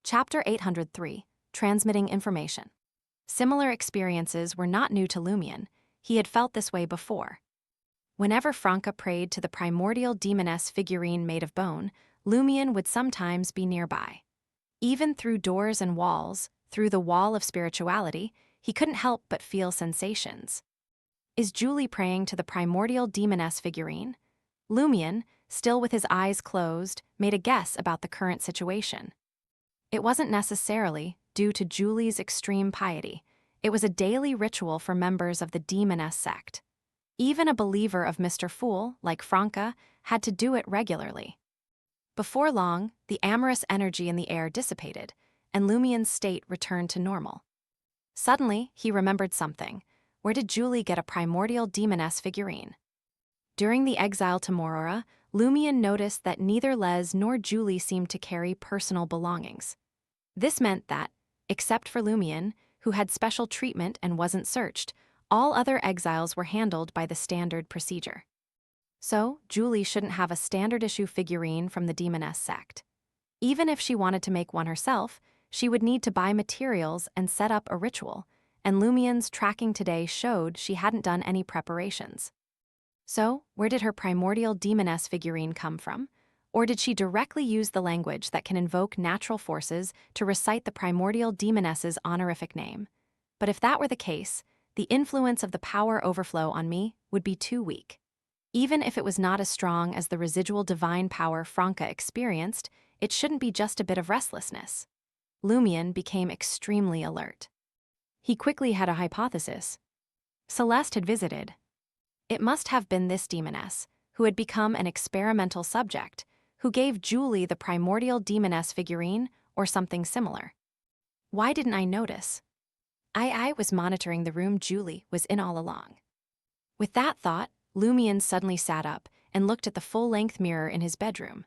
Chapter 803, Transmitting Information. Similar experiences were not new to Lumion. He had felt this way before. Whenever Franca prayed to the primordial demoness figurine made of bone, Lumion would sometimes be nearby. Even through doors and walls, through the wall of spirituality, he couldn't help but feel sensations. Is Julie praying to the primordial demoness figurine? Lumion, still with his eyes closed, made a guess about the current situation. It wasn't necessarily due to Julie's extreme piety. It was a daily ritual for members of the demoness sect. Even a believer of Mr. Fool, like Franca, had to do it regularly. Before long, the amorous energy in the air dissipated, and Lumion's state returned to normal. Suddenly, he remembered something. Where did Julie get a primordial demoness figurine? During the exile to Morora, Lumion noticed that neither Les nor Julie seemed to carry personal belongings. This meant that, except for Lumion, who had special treatment and wasn't searched, all other exiles were handled by the standard procedure. So, Julie shouldn't have a standard-issue figurine from the demoness sect. Even if she wanted to make one herself, she would need to buy materials and set up a ritual, and Lumion's tracking today showed she hadn't done any preparations. So, where did her primordial demoness figurine come from? Or did she directly use the language that can invoke natural forces to recite the primordial demoness's honorific name? But if that were the case, the influence of the power overflow on me would be too weak. Even if it was not as strong as the residual divine power Franca experienced, it shouldn't be just a bit of restlessness. Lumion became extremely alert. He quickly had a hypothesis. Celeste had visited. It must have been this demoness, who had become an experimental subject, who gave Julie the primordial demoness figurine or something similar. Why didn't I notice? I was monitoring the room Julie was in all along. With that thought, Lumion suddenly sat up and looked at the full-length mirror in his bedroom.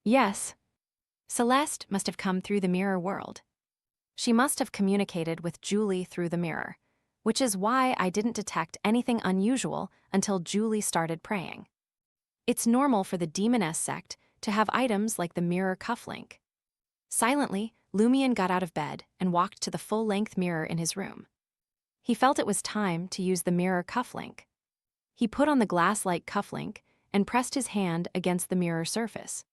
Yes. Celeste must have come through the mirror world. She must have communicated with Julie through the mirror, which is why I didn't detect anything unusual until Julie started praying. It's normal for the demoness sect to have items like the mirror cufflink. Silently, Lumion got out of bed and walked to the full-length mirror in his room. He felt it was time to use the mirror cufflink. He put on the glass-like cufflink and pressed his hand against the mirror surface.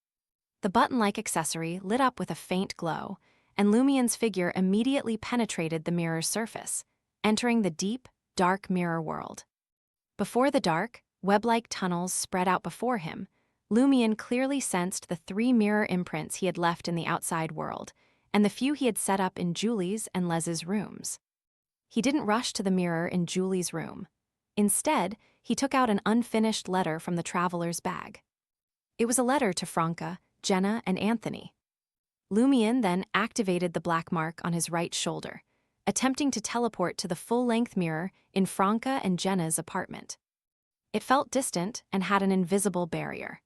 The button-like accessory lit up with a faint glow, and Lumion's figure immediately penetrated the mirror's surface, entering the deep, dark mirror world. Before the dark, web-like tunnels spread out before him, Lumion clearly sensed the 3 mirror imprints he had left in the outside world, and the few he had set up in Julie's and Les's rooms. He didn't rush to the mirror in Julie's room. Instead, he took out an unfinished letter from the traveler's bag. It was a letter to Franca, Jenna, and Anthony. Lumion then activated the black mark on his right shoulder, attempting to teleport to the full-length mirror in Franca and Jenna's apartment. It felt distant and had an invisible barrier.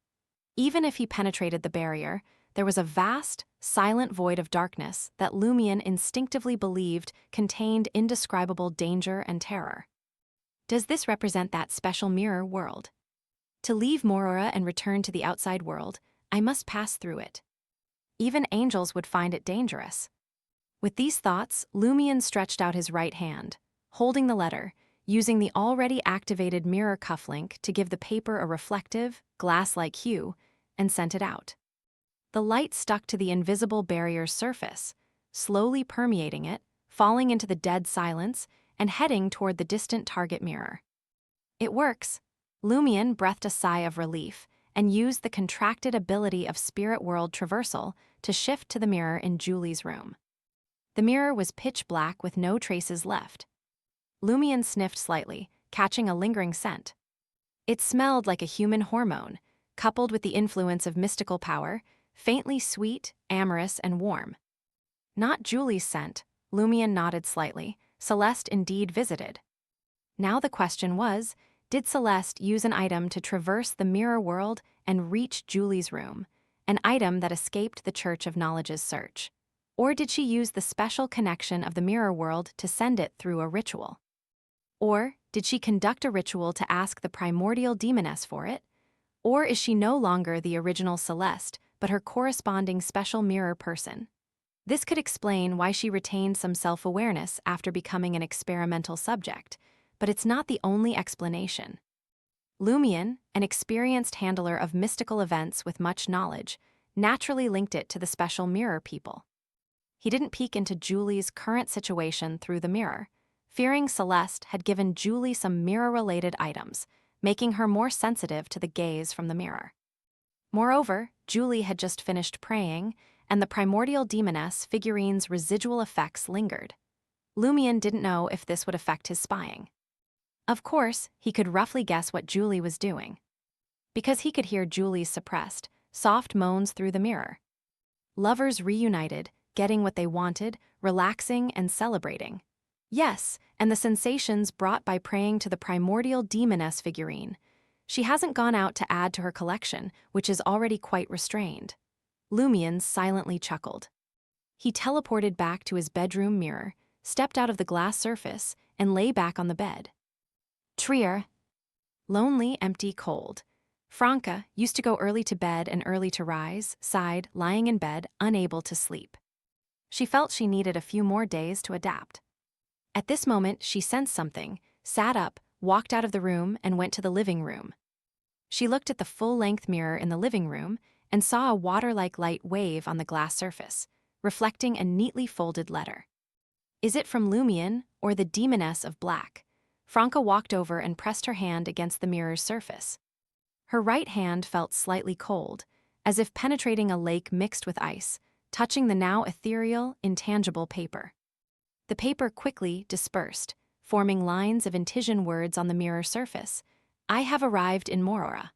Even if he penetrated the barrier, there was a vast, silent void of darkness that Lumion instinctively believed contained indescribable danger and terror. Does this represent that special mirror world? To leave Morora and return to the outside world, I must pass through it. Even angels would find it dangerous. With these thoughts, Lumion stretched out his right hand, holding the letter, using the already activated mirror cufflink to give the paper a reflective, glass-like hue, and sent it out. The light stuck to the invisible barrier's surface, slowly permeating it, falling into the dead silence, and heading toward the distant target mirror. It works. Lumion breathed a sigh of relief and used the contracted ability of spirit world traversal to shift to the mirror in Julie's room. The mirror was pitch black with no traces left. Lumion sniffed slightly, catching a lingering scent. It smelled like a human hormone, coupled with the influence of mystical power, faintly sweet, amorous, and warm. Not Julie's scent, Lumion nodded slightly. Celeste indeed visited. Now the question was, did Celeste use an item to traverse the mirror world and reach Julie's room, an item that escaped the Church of Knowledge's search? Or did she use the special connection of the mirror world to send it through a ritual? Or did she conduct a ritual to ask the primordial demoness for it? Or is she no longer the original Celeste, but her corresponding special mirror person? This could explain why she retained some self-awareness after becoming an experimental subject, but it's not the only explanation. Lumion, an experienced handler of mystical events with much knowledge, naturally linked it to the special mirror people. He didn't peek into Julie's current situation through the mirror, fearing Celeste had given Julie some mirror-related items, making her more sensitive to the gaze from the mirror. Moreover, Julie had just finished praying, and the primordial demoness figurine's residual effects lingered. Lumion didn't know if this would affect his spying. Of course, he could roughly guess what Julie was doing, because he could hear Julie's suppressed, soft moans through the mirror. Lovers reunited, getting what they wanted, relaxing and celebrating. Yes, and the sensations brought by praying to the primordial demoness figurine. She hasn't gone out to add to her collection, which is already quite restrained. Lumion silently chuckled. He teleported back to his bedroom mirror, stepped out of the glass surface, and lay back on the bed. Trier. Lonely, empty, cold. Franca used to go early to bed and early to rise, sighed, lying in bed, unable to sleep. She felt she needed a few more days to adapt. At this moment, she sensed something, sat up, walked out of the room, and went to the living room. She looked at the full-length mirror in the living room and saw a water-like light wave on the glass surface, reflecting a neatly folded letter. Is it from Lumion or the Demoness of Black? Franca walked over and pressed her hand against the mirror's surface. Her right hand felt slightly cold, as if penetrating a lake mixed with ice, touching the now ethereal, intangible paper. The paper quickly dispersed, forming lines of Intijan words on the mirror surface. I have arrived in Morora.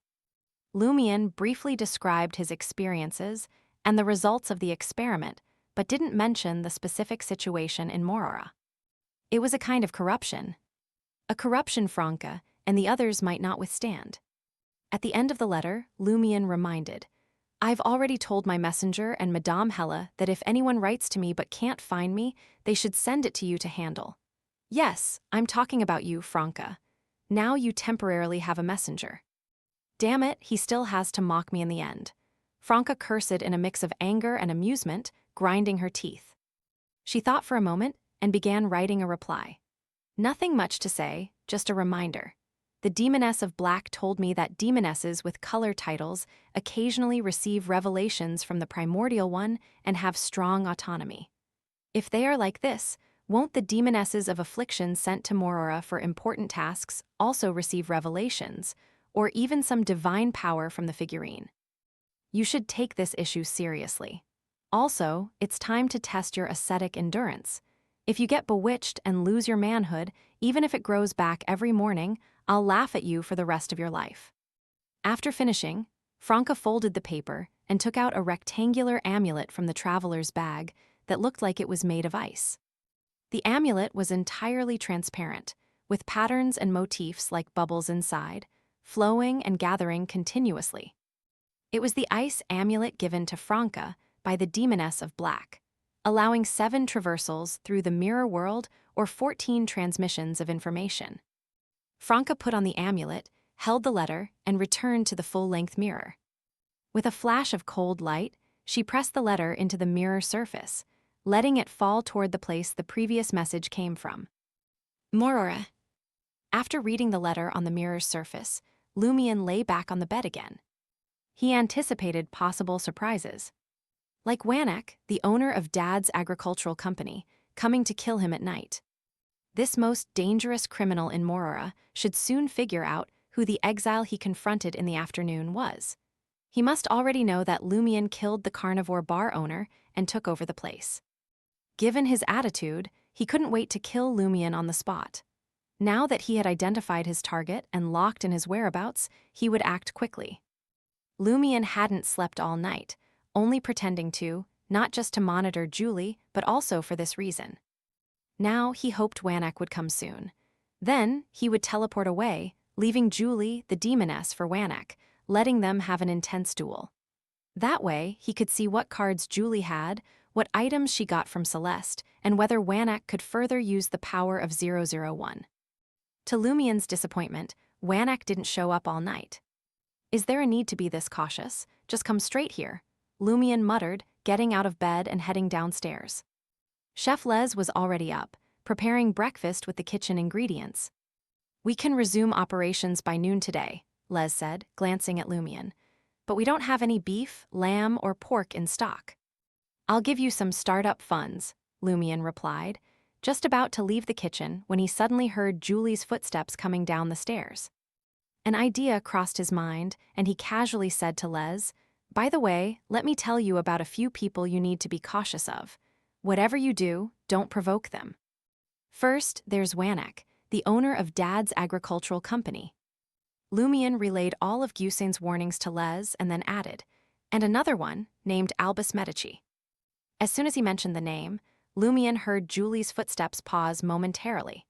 Lumion briefly described his experiences and the results of the experiment, but didn't mention the specific situation in Morora. It was a kind of corruption. A corruption Franca and the others might not withstand. At the end of the letter, Lumion reminded, I've already told my messenger and Madame Hella that if anyone writes to me but can't find me, they should send it to you to handle. Yes, I'm talking about you, Franca. Now you temporarily have a messenger. Damn it, he still has to mock me in the end. Franca cursed in a mix of anger and amusement, grinding her teeth. She thought for a moment and began writing a reply. Nothing much to say, just a reminder. The Demoness of Black told me that demonesses with color titles occasionally receive revelations from the primordial one and have strong autonomy. If they are like this, won't the demonesses of affliction sent to Morora for important tasks also receive revelations, or even some divine power from the figurine? You should take this issue seriously. Also, it's time to test your ascetic endurance. If you get bewitched and lose your manhood, even if it grows back every morning, I'll laugh at you for the rest of your life. After finishing, Franca folded the paper and took out a rectangular amulet from the traveler's bag that looked like it was made of ice. The amulet was entirely transparent, with patterns and motifs like bubbles inside, flowing and gathering continuously. It was the ice amulet given to Franca by the Demoness of Black, allowing 7 traversals through the mirror world or 14 transmissions of information. Franca put on the amulet, held the letter, and returned to the full-length mirror. With a flash of cold light, she pressed the letter into the mirror surface, letting it fall toward the place the previous message came from. Morora. After reading the letter on the mirror's surface, Lumion lay back on the bed again. He anticipated possible surprises. Like Wanak, the owner of Dad's agricultural company, coming to kill him at night. This most dangerous criminal in Morora should soon figure out who the exile he confronted in the afternoon was. He must already know that Lumion killed the carnivore bar owner and took over the place. Given his attitude, he couldn't wait to kill Lumion on the spot. Now that he had identified his target and locked in his whereabouts, he would act quickly. Lumion hadn't slept all night, only pretending to, not just to monitor Julie, but also for this reason. Now he hoped Wanak would come soon. Then he would teleport away, leaving Julie, the demoness, for Wanak, letting them have an intense duel. That way, he could see what cards Julie had, what items she got from Celeste, and whether Wanak could further use the power of 001. To Lumion's disappointment, Wanak didn't show up all night. Is there a need to be this cautious? Just come straight here, Lumion muttered, getting out of bed and heading downstairs. Chef Les was already up, preparing breakfast with the kitchen ingredients. "We can resume operations by noon today," Les said, glancing at Lumion. "But we don't have any beef, lamb, or pork in stock." "I'll give you some startup funds," Lumion replied, just about to leave the kitchen when he suddenly heard Julie's footsteps coming down the stairs. An idea crossed his mind, and he casually said to Les, "By the way, let me tell you about a few people you need to be cautious of. Whatever you do, don't provoke them. First, there's Wanek, the owner of Dad's agricultural company." Lumion relayed all of Gusain's warnings to Les and then added, "And another one, named Albus Medici." As soon as he mentioned the name, Lumion heard Julie's footsteps pause momentarily.